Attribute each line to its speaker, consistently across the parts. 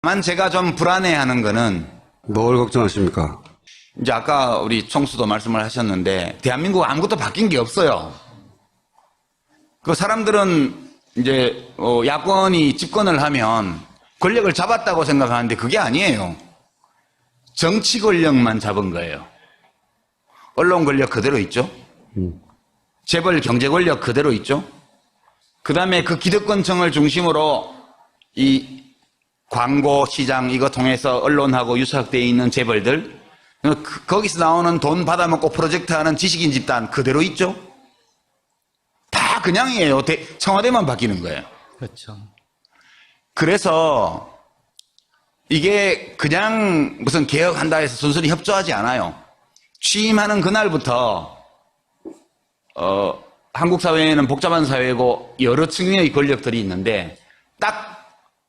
Speaker 1: 다만 제가 좀 불안해하는 거는
Speaker 2: 뭘 걱정하십니까?
Speaker 1: 이제 아까 우리 총수도 말씀을 하셨는데 대한민국 아무것도 바뀐 게 없어요. 그 사람들은 이제 야권이 집권을 하면 권력을 잡았다고 생각하는데 그게 아니에요. 정치 권력만 잡은 거예요. 언론 권력 그대로 있죠. 재벌 경제 권력 그대로 있죠. 그 다음에 그 기득권층을 중심으로 이 광고 시장 이거 통해서 언론하고 유착되어 있는 재벌들, 거기서 나오는 돈 받아먹고 프로젝트 하는 지식인 집단 그대로 있죠. 다 그냥이에요. 청와대만 바뀌는 거예요.
Speaker 3: 그렇죠.
Speaker 1: 그래서 이게 그냥 무슨 개혁한다 해서 순순히 협조하지 않아요. 취임하는 그날부터 한국 사회는 복잡한 사회고 여러 측면의 권력들이 있는데 딱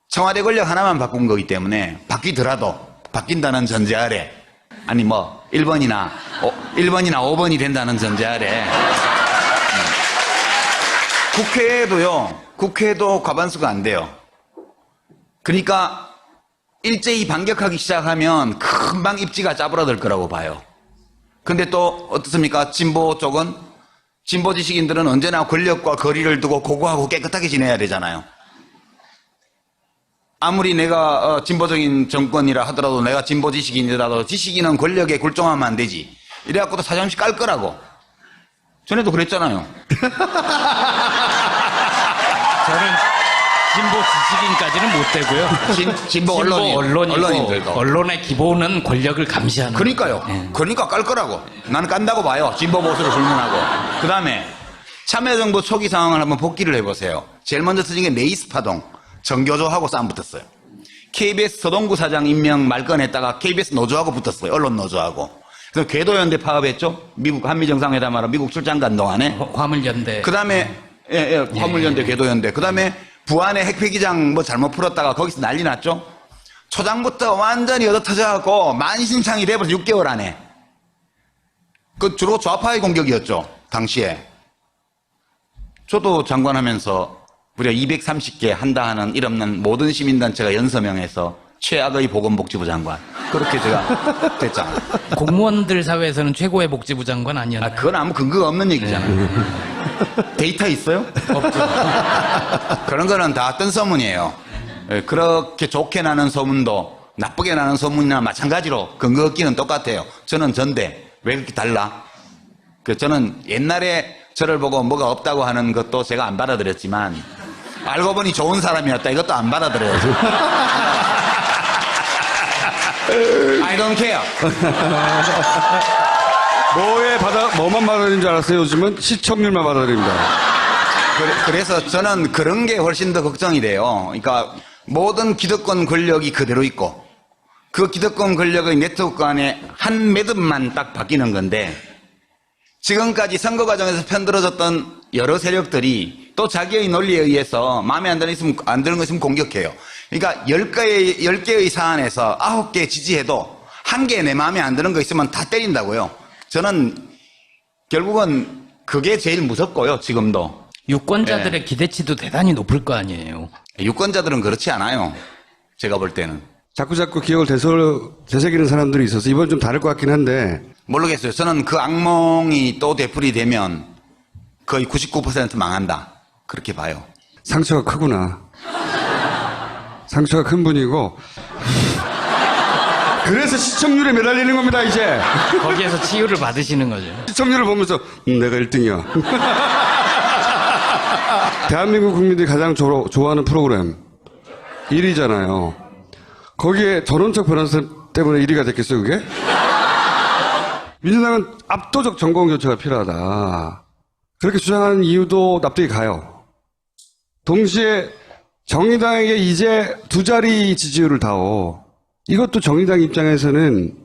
Speaker 1: 청와대 권력 하나만 바꾼 거기 때문에 바뀌더라도 바뀐다는 전제 아래, 아니 뭐 1번이나 5번이 된다는 전제 아래 국회도 과반수가 안 돼요. 그러니까 일제히 반격하기 시작하면 금방 입지가 짜부라들 거라고 봐요. 근데 또 어떻습니까? 진보 쪽은, 진보 지식인들은 언제나 권력과 거리를 두고 고고하고 깨끗하게 지내야 되잖아요. 아무리 내가 진보적인 정권이라 하더라도, 내가 진보 지식인이라도 지식인은 권력에 굴종하면 안 되지. 이래갖고 또 사정없이 깔 거라고. 전에도 그랬잖아요.
Speaker 3: 저는 진보 지식인까지는 못 되고요.
Speaker 1: 진보 언론인들도.
Speaker 3: 언론의 기본은 권력을 감시하는.
Speaker 1: 그러니까요.
Speaker 3: 네.
Speaker 1: 그러니까 깔 거라고. 나는 깐다고 봐요. 진보 보수를 불문하고. 그 다음에 참여정부 초기 상황을 한번 복기를 해보세요. 제일 먼저 터진 게 네이스 파동. 정교조하고 싸움 붙었어요. KBS 서동구 사장 임명 말건했다가 KBS 노조하고 붙었어요. 언론 노조하고. 그래서 궤도연대 파업했죠. 미국 한미정상회담하러 미국 출장 간 동안에.
Speaker 3: 화물연대.
Speaker 1: 그 다음에 화물연대, 궤도연대. 그 다음에 부안의 핵폐기장 뭐 잘못 풀었다가 거기서 난리 났죠. 초장부터 완전히 얻어터져갖고 만신창이 돼버려서 6개월 안에. 그 주로 좌파의 공격이었죠. 당시에. 저도 장관하면서 무려 230개 한다 하는 일 없는 모든 시민단체가 연서명해서 최악의 보건복지부 장관. 그렇게 제가 됐잖아요.
Speaker 3: 공무원들 사회에서는 최고의 복지부 장관 아니었나요?
Speaker 1: 그건 아무 근거가 없는 얘기잖아요. 데이터 있어요?
Speaker 3: 없죠.
Speaker 1: 그런 거는 다 뜬 소문이에요. 그렇게 좋게 나는 소문도 나쁘게 나는 소문이나 마찬가지로 근거 없기는 똑같아요. 저는 전대. 왜 그렇게 달라? 저는 옛날에 저를 보고 뭐가 없다고 하는 것도 제가 안 받아들였지만 알고 보니 좋은 사람이었다. 이것도 안 받아들여야죠. I don't care.
Speaker 2: 뭐만 받아들이는 줄 알았어요. 요즘은 시청률만 받아들입니다.
Speaker 1: 그래서 저는 그런 게 훨씬 더 걱정이 돼요. 그러니까 모든 기득권 권력이 그대로 있고 그 기득권 권력의 네트워크 안에 한 매듭만 딱 바뀌는 건데 지금까지 선거 과정에서 편들어졌던 여러 세력들이 또 자기의 논리에 의해서 마음에 안 드는 거 있으면 공격해요. 그러니까 10개의 사안에서 9개 지지해도 1개 내 마음에 안 드는 거 있으면 다 때린다고요. 저는 결국은 그게 제일 무섭고요. 지금도.
Speaker 3: 유권자들의 기대치도 대단히 높을 거 아니에요.
Speaker 1: 유권자들은 그렇지 않아요. 제가 볼 때는.
Speaker 2: 자꾸 기억을 되새기는 사람들이 있어서 이번 좀 다를 것 같긴 한데.
Speaker 1: 모르겠어요. 저는 그 악몽이 또 되풀이 되면 거의 99% 망한다. 그렇게 봐요.
Speaker 2: 상처가 크구나. 상처가 큰 분이고. 그래서 시청률에 매달리는 겁니다, 이제.
Speaker 3: 거기에서 치유를 받으시는 거죠.
Speaker 2: 시청률을 보면서 내가 1등이야. 대한민국 국민들이 가장 좋아하는 프로그램 1위잖아요. 거기에 전원책 변호사 때문에 1위가 됐겠어요, 그게? 민주당은 압도적 정권 교체가 필요하다. 그렇게 주장하는 이유도 납득이 가요. 동시에 정의당에게 이제 2자리 지지율을 다오. 이것도 정의당 입장에서는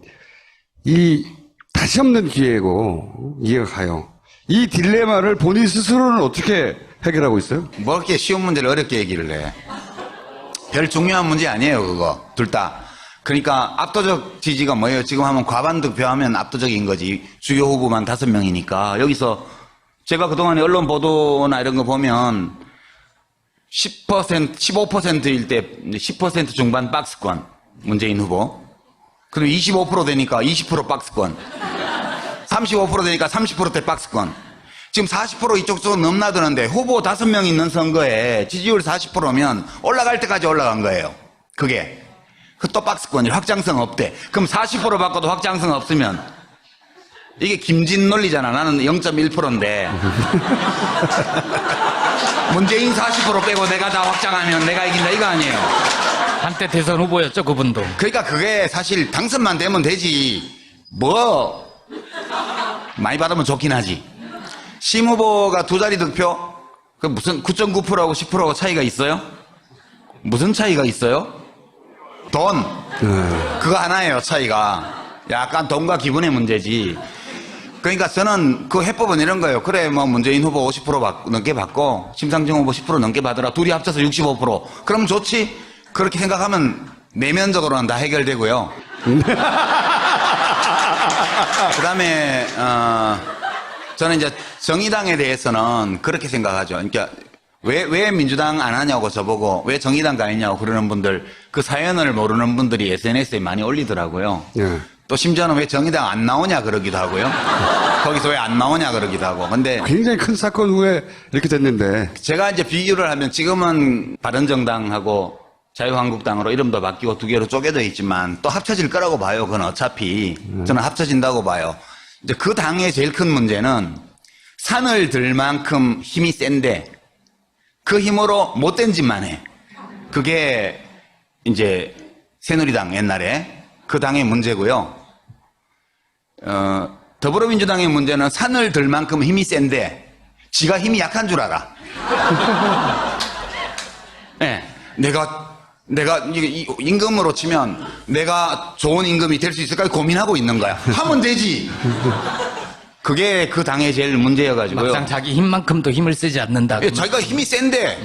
Speaker 2: 다시 없는 기회고 이해가 가요. 이 딜레마를 본인 스스로는 어떻게 해결하고 있어요?
Speaker 1: 뭐 이렇게 쉬운 문제를 어렵게 얘기를 해. 별 중요한 문제 아니에요, 그거. 둘 다. 그러니까 압도적 지지가 뭐예요? 지금 하면 과반 득표하면 압도적인 거지. 주요 후보만 5명이니까. 여기서 제가 그동안에 언론 보도나 이런 거 보면 15%일 때 10% 중반 박스권 문재인 후보. 그리고 25% 되니까 20% 박스권. 35% 되니까 30%대 박스권. 지금 40% 이쪽 쪽 넘나드는데 후보 5명 있는 선거에 지지율 40%면 올라갈 때까지 올라간 거예요. 그게. 그 또 박스권이 확장성 없대. 그럼 40% 바꿔도 확장성 없으면 이게 김진 논리잖아. 나는 0.1%인데. 문재인 40% 빼고 내가 다 확장하면 내가 이긴다 이거 아니에요.
Speaker 3: 한때 대선 후보였죠, 그분도.
Speaker 1: 그러니까 그게 사실 당선만 되면 되지. 뭐 많이 받으면 좋긴 하지. 심 후보가 2자리 득표? 그 무슨 9.9%하고 10%하고 차이가 있어요? 무슨 차이가 있어요? 돈. 그거 하나예요, 차이가. 약간 돈과 기분의 문제지. 그러니까 저는 그 해법은 이런 거예요. 그래, 뭐 문재인 후보 50% 넘게 받고 심상정 후보 10% 넘게 받으라. 둘이 합쳐서 65%. 그럼 좋지. 그렇게 생각하면 내면적으로는 다 해결되고요. 그다음에 저는 이제 정의당에 대해서는 그렇게 생각하죠. 그러니까 왜 민주당 안 하냐고 저보고 왜 정의당 가있냐고 그러는 분들 그 사연을 모르는 분들이 SNS에 많이 올리더라고요.
Speaker 2: 예.
Speaker 1: 또 심지어는 왜 정의당 안 나오냐 그러기도 하고요. 거기서 왜 안 나오냐 그러기도 하고. 근데
Speaker 2: 굉장히 큰 사건 후에 이렇게 됐는데.
Speaker 1: 제가 이제 비교를 하면 지금은 바른정당하고 자유한국당으로 이름도 바뀌고 2개로 쪼개져 있지만 또 합쳐질 거라고 봐요. 그건 어차피 저는 합쳐진다고 봐요. 이제 그 당의 제일 큰 문제는 산을 들 만큼 힘이 센데 그 힘으로 못된 짓만 해. 그게 이제 새누리당 옛날에 그 당의 문제고요. 더불어민주당의 문제는 산을 들 만큼 힘이 센데 지가 힘이 약한 줄 알아. 네, 내가 임금으로 치면 내가 좋은 임금이 될 수 있을까 고민하고 있는 거야. 하면 되지. 그게 그 당의 제일 문제여가지고요.
Speaker 3: 막상 자기 힘만큼도 힘을 쓰지 않는다.
Speaker 1: 예, 자기가 힘이 센데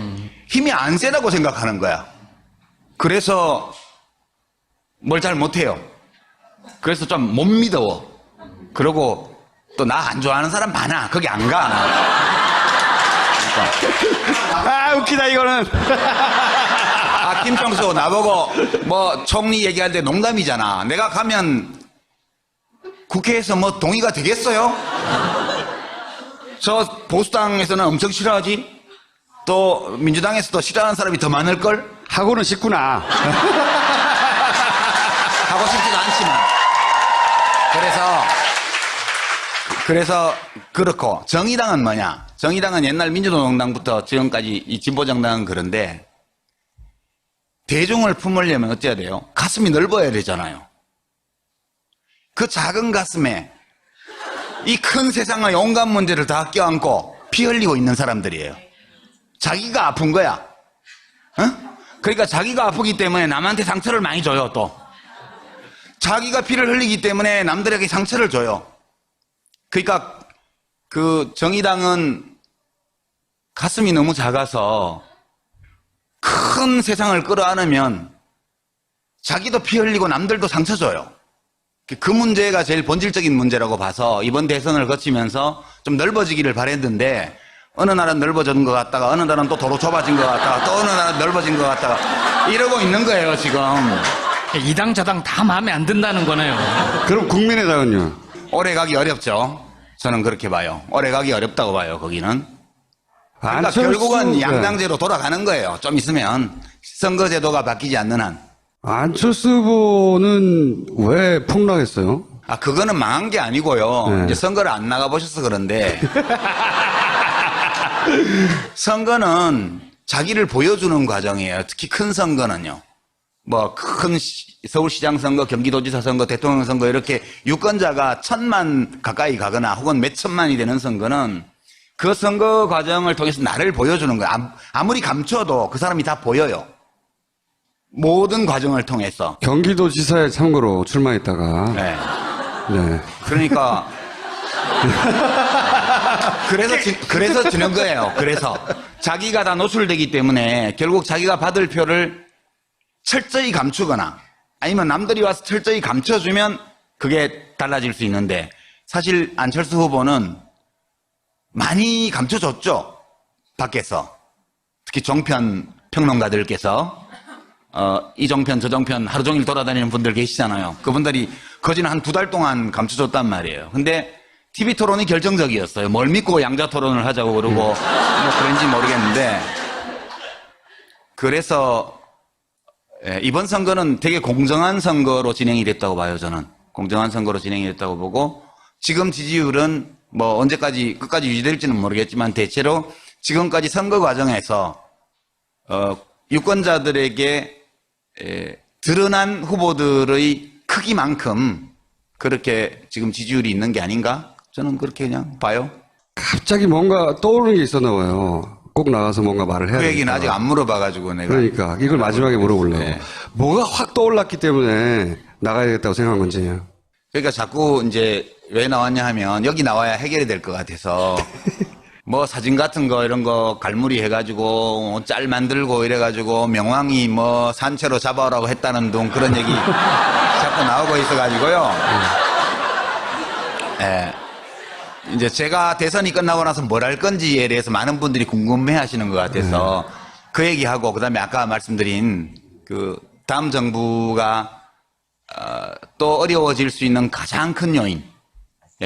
Speaker 1: 힘이 안 세다고 생각하는 거야. 그래서 뭘 잘 못해요. 그래서 좀 못 믿어. 그러고 또 나 안 좋아하는 사람 많아. 거기 안 가.
Speaker 2: 아, 웃기다, 이거는.
Speaker 1: 김평수 나보고 뭐 총리 얘기할 때 농담이잖아. 내가 가면 국회에서 뭐 동의가 되겠어요? 저 보수당에서는 엄청 싫어하지? 또 민주당에서도 싫어하는 사람이 더 많을걸?
Speaker 2: 하고는 싶구나.
Speaker 1: 하고 싶지도 않지만. 그래서 그렇고 정의당은 뭐냐? 정의당은 옛날 민주노동당부터 지금까지 이 진보정당은 그런데 대중을 품으려면 어째야 돼요? 가슴이 넓어야 되잖아요. 그 작은 가슴에 이 큰 세상의 온갖 문제를 다 껴안고 피 흘리고 있는 사람들이에요. 자기가 아픈 거야. 어? 그러니까 자기가 아프기 때문에 남한테 상처를 많이 줘요, 또. 자기가 피를 흘리기 때문에 남들에게 상처를 줘요. 그러니까 그 정의당은 가슴이 너무 작아서 큰 세상을 끌어안으면 자기도 피 흘리고 남들도 상처 줘요. 그 문제가 제일 본질적인 문제라고 봐서 이번 대선을 거치면서 좀 넓어지기를 바랬는데 어느 날은 넓어진 것 같다가 어느 날은 또 도로 좁아진 것 같다가 또 어느 날은 넓어진 것 같다가 이러고 있는 거예요, 지금.
Speaker 3: 이 당 저 당 다 마음에 안 든다는 거네요.
Speaker 2: 그럼 국민의당은요?
Speaker 1: 오래 가기 어렵죠. 저는 그렇게 봐요. 오래 가기 어렵다고 봐요, 거기는. 그러니까 결국은 양당제로 돌아가는 거예요. 좀 있으면 선거제도가 바뀌지 않는 한.
Speaker 2: 안철수 후보는 왜 폭락했어요?
Speaker 1: 그거는 망한 게 아니고요.
Speaker 2: 네.
Speaker 1: 이제 선거를 안 나가보셔서 그런데. 선거는 자기를 보여주는 과정이에요. 특히 큰 선거는요. 뭐 큰 서울시장 선거, 경기도지사 선거, 대통령 선거 이렇게 유권자가 1,000만 가까이 가거나 혹은 몇 천만이 되는 선거는 그 선거 과정을 통해서 나를 보여주는 거야. 아무리 감춰도 그 사람이 다 보여요. 모든 과정을 통해서.
Speaker 2: 경기도지사에 참고로 출마했다가.
Speaker 1: 네.
Speaker 2: 네.
Speaker 1: 그러니까 그래서 지는 거예요. 그래서 자기가 다 노출되기 때문에 결국 자기가 받을 표를 철저히 감추거나 아니면 남들이 와서 철저히 감춰주면 그게 달라질 수 있는데 사실 안철수 후보는 많이 감춰줬죠. 밖에서. 특히 종편 평론가들께서 이 종편 저 종편 하루 종일 돌아다니는 분들 계시잖아요. 그분들이 거지는 한 2달 동안 감춰줬단 말이에요. 근데 TV 토론이 결정적이었어요. 뭘 믿고 양자 토론을 하자고 그러고 뭐 그런지 모르겠는데 그래서 이번 선거는 되게 공정한 선거로 진행이 됐다고 봐요. 저는 공정한 선거로 진행이 됐다고 보고 지금 지지율은 뭐 언제까지 끝까지 유지될지는 모르겠지만 대체로 지금까지 선거 과정에서 유권자들에게 드러난 후보들의 크기만큼 그렇게 지금 지지율이 있는 게 아닌가? 저는 그렇게 그냥 봐요.
Speaker 2: 갑자기 뭔가 떠오르는 게 있었나 봐요. 꼭 나가서 뭔가 말을 해야
Speaker 1: 그 얘기는
Speaker 2: 되니까.
Speaker 1: 아직 안 물어봐가지고 내가.
Speaker 2: 그러니까 이걸 마지막에 물어보려고.
Speaker 1: 네.
Speaker 2: 뭐가 확 떠올랐기 때문에 나가야겠다고 생각한 건지.
Speaker 1: 그러니까 자꾸 이제 왜 나왔냐 하면 여기 나와야 해결이 될 것 같아서 뭐 사진 같은 거 이런 거 갈무리 해가지고 짤 만들고 이래가지고 명왕이 뭐 산채로 잡아오라고 했다는 둥 그런 얘기 자꾸 나오고 있어가지고요. 예. 이제 제가 대선이 끝나고 나서 뭘 할 건지에 대해서 많은 분들이 궁금해 하시는 것 같아서 그 얘기하고 그다음에 아까 말씀드린 그 다음 정부가 또 어려워질 수 있는 가장 큰 요인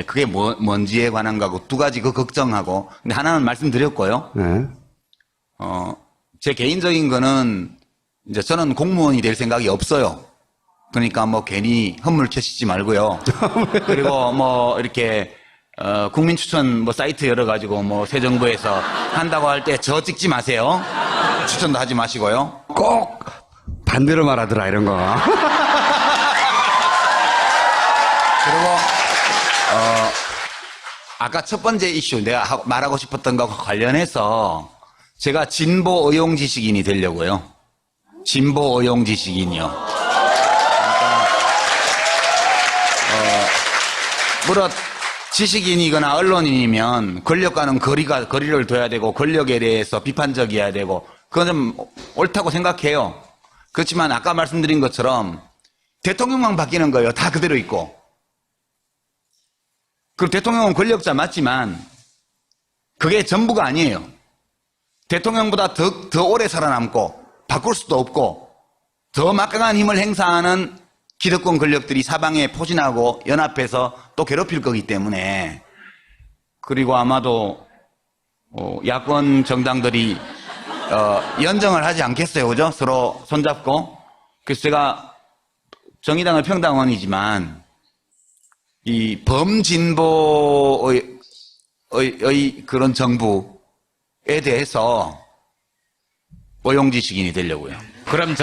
Speaker 1: 그게 뭔지에 관한 거하고 2가지 그 걱정하고 근데 하나는 말씀드렸고요.
Speaker 2: 네.
Speaker 1: 제 개인적인 거는 이제 저는 공무원이 될 생각이 없어요. 그러니까 뭐 괜히 헛물 캐시지 말고요. 그리고 뭐 이렇게 국민 추천 뭐 사이트 열어가지고 뭐 새 정부에서 한다고 할 때 저 찍지 마세요. 추천도 하지 마시고요.
Speaker 2: 꼭 반대로 말하더라 이런 거.
Speaker 1: 그리고 아까 첫 번째 이슈 내가 말하고 싶었던 것과 관련해서 제가 진보 의용 지식인이 되려고요. 진보 의용 지식인이요. 그러니까 물론 지식인이거나 언론인이면 권력과는 거리를 둬야 되고 권력에 대해서 비판적이어야 되고 그건 좀 옳다고 생각해요. 그렇지만 아까 말씀드린 것처럼 대통령만 바뀌는 거예요. 다 그대로 있고. 그리고 대통령은 권력자 맞지만 그게 전부가 아니에요. 대통령보다 더 오래 살아남고 바꿀 수도 없고 더 막강한 힘을 행사하는 기득권 권력들이 사방에 포진하고 연합해서 또 괴롭힐 거기 때문에 그리고 아마도 야권 정당들이 연정을 하지 않겠어요. 그죠? 서로 손잡고. 그래서 제가 정의당은 평당원이지만 이 범진보의 그런 정부에 대해서 오용지식인이 되려고요.
Speaker 3: 그럼